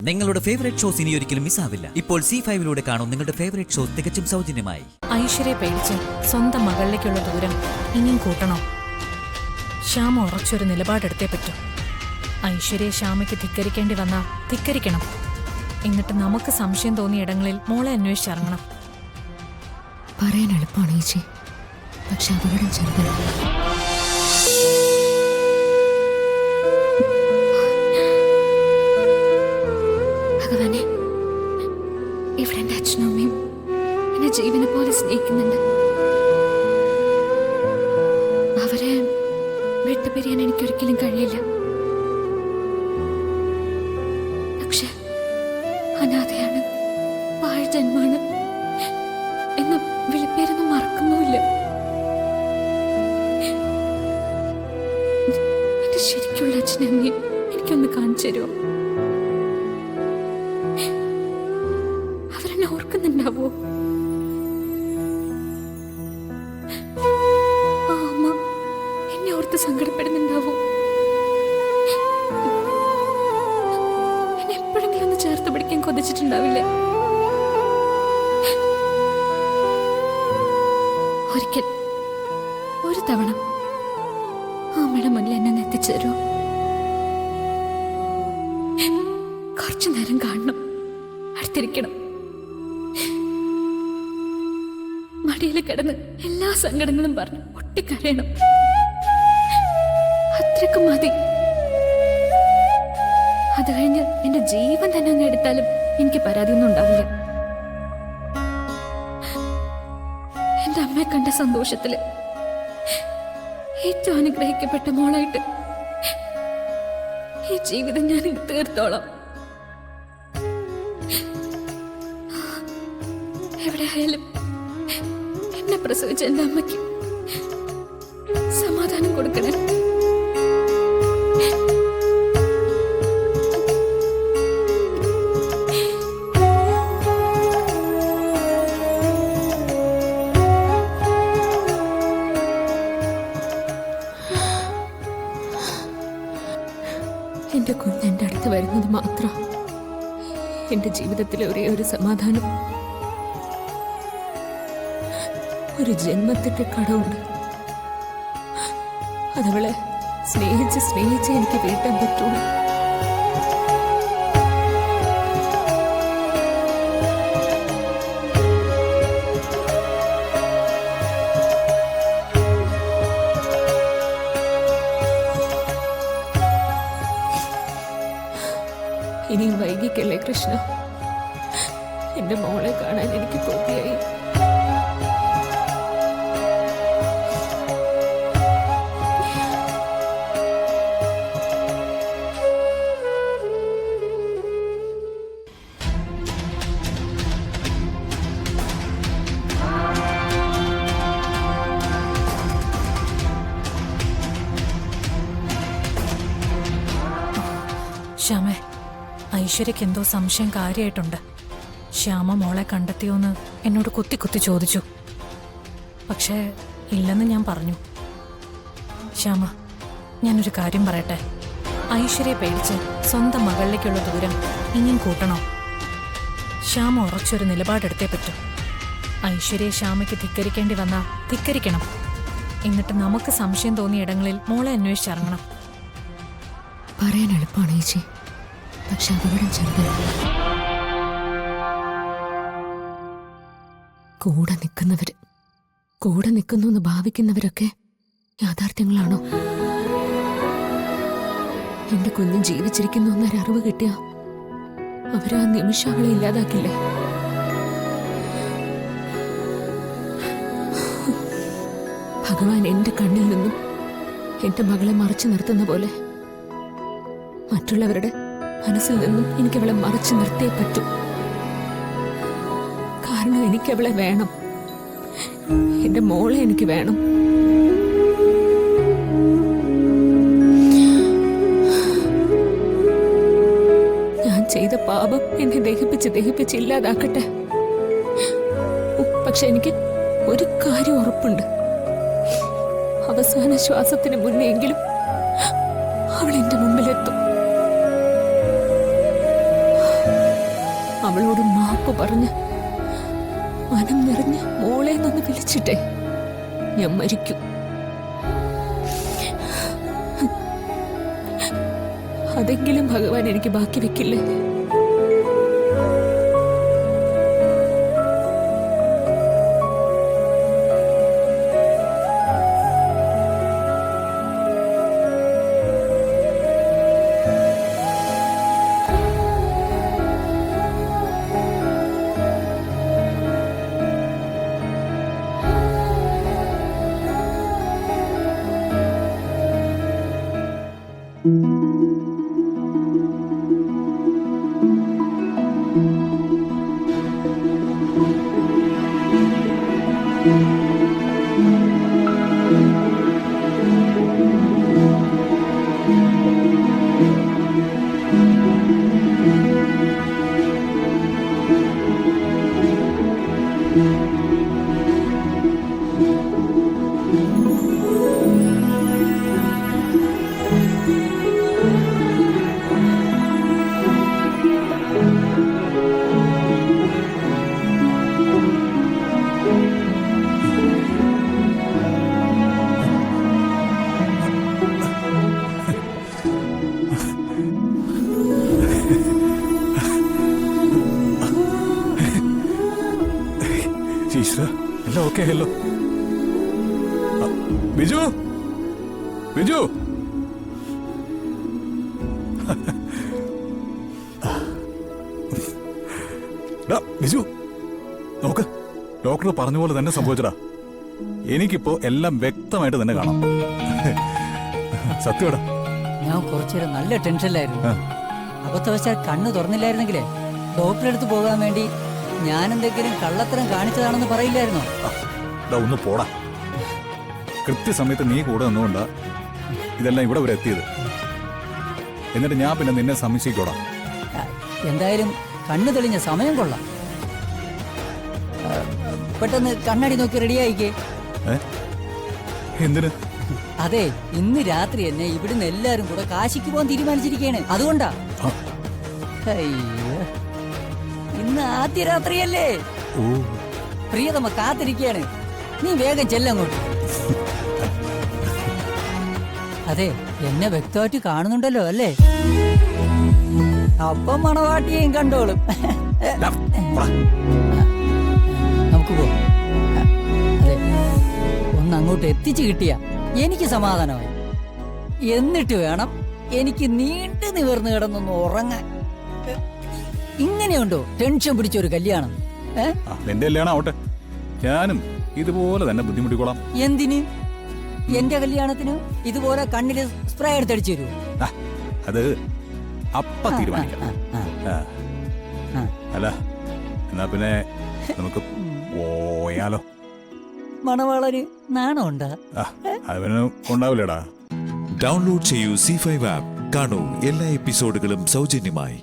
നിങ്ങളുടെ favourite shows ഇനി ഒരിക്കലും മിസ്സാവില്ല. ഇപ്പോൾ C5 കാണും നിങ്ങളുടെ ഫേവറേറ്റ് ഷോസ് തികച്ചും സൗജന്യമായി. ഐശ്വര്യ പേടിച്ച് സ്വന്തം മകളിലേക്കുള്ള ദൂരം ഇനിയും കൂട്ടണോ? ശ്യാമ ഉറച്ചൊരു നിലപാടെടുത്തേ പറ്റൂ. ഐശ്വര്യ ശ്യാമയ്ക്ക് ധിക്കരിക്കേണ്ടി വന്നാൽ ധിക്കരിക്കണം. എന്നിട്ട് നമുക്ക് സംശയം തോന്നിയ ഇടങ്ങളിൽ മോളെ അന്വേഷിച്ചിറങ്ങണം. പറയാൻ എളുപ്പമാണ് ചേച്ചി, പക്ഷെ അപകടം ചെറുതാണ്. ഭഗവാനെ, ഇവിടെ എൻ്റെ അച്ഛനും അമ്മയും എന്നെ ജീവനെ പോലെ സ്നേഹിക്കുന്നുണ്ട്. അവരെ വിട്ടുപിരിയാൻ എനിക്കൊരിക്കലും കഴിയില്ല. പക്ഷെ അനാഥയാണ്, പാഴ്ജന്മാണ് എന്ന വിളിപ്പേരൊന്നും മറക്കുന്നുമില്ല. എന്റെ ശരിക്കുള്ള അച്ഛനും അമ്മയും എനിക്കൊന്ന് കാണിച്ചു തരുമോ? അവരെന്നെ ഓർക്കുന്നുണ്ടാവോ? ആ അമ്മ എന്നെ ഓർത്ത് സങ്കടപ്പെടുന്നുണ്ടാവോ? എന്നെ എപ്പോഴെങ്കിലും ഒന്ന് ചേർത്ത് പിടിക്കാൻ കൊതിച്ചിട്ടുണ്ടാവില്ലേ? ഒരിക്കൽ ഒരു തവണ അമ്മയുടെ മുന്നിൽ എന്നെ എത്തിച്ചു തരുമോ? കുറച്ചു നേരം കാണണം, അടുത്തിരിക്കണം, മടിയിൽ കിടന്ന് എല്ലാ സങ്കടങ്ങളും പറഞ്ഞ് ഒട്ടിക്കരയണം. അത്രയ്ക്ക് മതി. അത് കഴിഞ്ഞ് എന്റെ ജീവൻ തന്നെ അങ്ങ് എടുത്താലും എനിക്ക് പരാതിയൊന്നും ഉണ്ടാവില്ല. എന്റെ അമ്മയെ കണ്ട സന്തോഷത്തില് ഏറ്റവും അനുഗ്രഹിക്കപ്പെട്ട മോളായിട്ട് ഈ ജീവിതം ഞാൻ തീർത്തോളാം. എവിടെയായാലും എന്നെ പ്രസവിച്ച എന്റെ അമ്മയ്ക്ക് സമാധാനം കൊടുക്കണേ. എന്റെ കുഞ്ഞ് എന്റെ അടുത്ത് വരുന്നത് മാത്രം എന്റെ ജീവിതത്തിലെ ഒരേ ഒരു സമാധാനം. ഒരു ജന്മത്തിന്റെ കടമുണ്ട്, അതവളെ സ്നേഹിച്ച് സ്നേഹിച്ച് എനിക്ക് വീട്ടാൻ പറ്റുള്ളൂ. ഇനിയും വൈകിക്കല്ലേ കൃഷ്ണ, എന്റെ മോളെ കാണാൻ എനിക്ക് കൊതിയായി. ശ്യാമേ, ഐശ്വര്യക്ക് എന്തോ സംശയം കാര്യമായിട്ടുണ്ട്. ശ്യാമ മോളെ കണ്ടെത്തിയോന്ന് എന്നോട് കുത്തി കുത്തി ചോദിച്ചു. പക്ഷേ ഇല്ലെന്ന് ഞാൻ പറഞ്ഞു. ശ്യാമ, ഞാനൊരു കാര്യം പറയട്ടെ. ഐശ്വര്യ പേടിച്ച് സ്വന്തം മകളിലേക്കുള്ള ദൂരം ഇനിയും കൂട്ടണോ? ശ്യാമ ഉറച്ചൊരു നിലപാടെടുത്തേ പറ്റൂ. ഐശ്വര്യ ശ്യാമയ്ക്ക് ധിക്കരിക്കേണ്ടി വന്നാൽ ധിക്കരിക്കണം. എന്നിട്ട് നമുക്ക് സംശയം തോന്നിയ ഇടങ്ങളിൽ മോളെ അന്വേഷിച്ചിറങ്ങണം. പറയാൻ എളുപ്പമാണ് ചേച്ചി, പക്ഷെ അപകടം ചെറുതാണ്. കൂടെ നിൽക്കുന്നു എന്ന് ഭാവിക്കുന്നവരൊക്കെ യാഥാർത്ഥ്യങ്ങളാണോ? എന്റെ കുഞ്ഞ് ജീവിച്ചിരിക്കുന്നു എന്നൊരറിവ് കിട്ടിയ അവരാ നിമിഷം അവളെ ഇല്ലാതാക്കില്ലേ? ഭഗവാൻ എന്റെ കണ്ണിൽ നിന്നും എന്റെ മകളെ മറച്ചു നിർത്തുന്ന പോലെ മറ്റുള്ളവരുടെ മനസ്സിൽ നിന്നും എനിക്കവളെ മറച്ചു നിർത്തിയേ പറ്റൂ. കാരണം എനിക്കവളെ വേണം, എന്റെ മോളെ എനിക്ക് വേണം. ഞാൻ ചെയ്ത പാപം എന്നെ ദഹിപ്പിച്ച് ഇല്ലാതാക്കട്ടെ. പക്ഷെ എനിക്ക് ഒരു കാര്യം ഉറപ്പുണ്ട്, അവസാന ശ്വാസത്തിന് മുന്നെങ്കിലും അവൾ എന്റെ മുമ്പിലെത്തും. അവളോട് മാപ്പ് പറഞ്ഞ് മനം നിറഞ്ഞ് മോളെ നിന്ന് വിളിച്ചിട്ടെ ഞാൻ മരിക്കും. അതെങ്കിലും ഭഗവാൻ എനിക്ക് ബാക്കി വെക്കില്ലേ? ഈശ്വര, എല്ലാം ഓക്കെ ആയല്ലോ. ബിജു, ബിജു, ബിജു നോക്ക്, ഡോക്ടർ പറഞ്ഞ പോലെ തന്നെ സംഭവിച്ചടാ. എനിക്കിപ്പോ എല്ലാം വ്യക്തമായിട്ട് തന്നെ കാണാം. സത്യമാടാ, ഞാൻ കുറച്ചേരം നല്ല ടെൻഷനിലായിരുന്നു. അബദ്ധവശാൽ കണ്ണ് തുറന്നില്ലായിരുന്നെങ്കിലേ ഡോക്ടറെ അടുത്ത് പോകാൻ വേണ്ടി ഞാൻ എന്തെങ്കിലും കള്ളത്തരം കാണിച്ചതാണെന്ന് പറയില്ലായിരുന്നോ? ഒന്ന് പോടാ. കൃത്യസമയത്ത് നീ കൂടെ നിന്നുകൊണ്ടാ ഇതെല്ലാം ഇവിടെ വരെ എത്തിയത്. എന്നിട്ട് ഞാൻ പിന്നെ നിന്നെ സംശയിക്കോടാ. എന്തായാലും കണ്ണ് തെളിഞ്ഞ സമയം കൊള്ളാം. പെട്ടെന്ന് കണ്ണടി നോക്കി റെഡിയായിക്കേ. എന്തിന്? അതെ, ഇന്ന് രാത്രി തന്നെ ഇവിടുന്ന് എല്ലാരും കൂടെ കാശിക്ക് പോകാൻ തീരുമാനിച്ചിരിക്കുകയാണ്. അതുകൊണ്ടാ. അയ്യോ, ഇന്ന് ആദ്യ രാത്രിയല്ലേ? പ്രിയതമ കാത്തിരിക്കുകയാണ്. നീ വേഗം ചെല്ലങ്ങോട്ട്. അതെ, എന്നെ വ്യക്തമായിട്ട് കാണുന്നുണ്ടല്ലോ അല്ലേ? അപ്പം മണവാട്ടിയെയും കണ്ടോളും. നമുക്ക് പോ. അതെ, ഒന്ന് അങ്ങോട്ട് എത്തിച്ചു കിട്ടിയ എനിക്ക് സമാധാനമായി. എന്നിട്ട് വേണം എനിക്ക് നീണ്ടു നിവർന്നു കിടന്നൊന്ന് ഉറങ്ങാൻ. ഇങ്ങനെയുണ്ടോ ടെൻഷൻ പിടിച്ചൊരു കല്യാണം? എന്റെ കല്യാണം ആവട്ടെ, ഞാനും ഇതുപോലെ തന്നെ ബുദ്ധിമുട്ടിക്കോളാം. എന്തിന്? എന്റെ കല്യാണത്തിന് ഇതുപോലെ കണ്ണില് സ്പ്രേ എടുത്തടിച്ചു തരൂ? അത് അപ്പ തീരുമാനിക്കാം. അല്ല, എന്നാ പിന്നെ നമുക്ക് പോയാലോ? മണവാളന് നാണമുണ്ടാ? അവന് ഉണ്ടാവില്ലടാ. ഡൗൺലോഡ് ചെയ്യൂ C5 ആപ്പ്. കാണൂ എല്ലാ എപ്പിസോഡുകളും സൗജന്യമായി.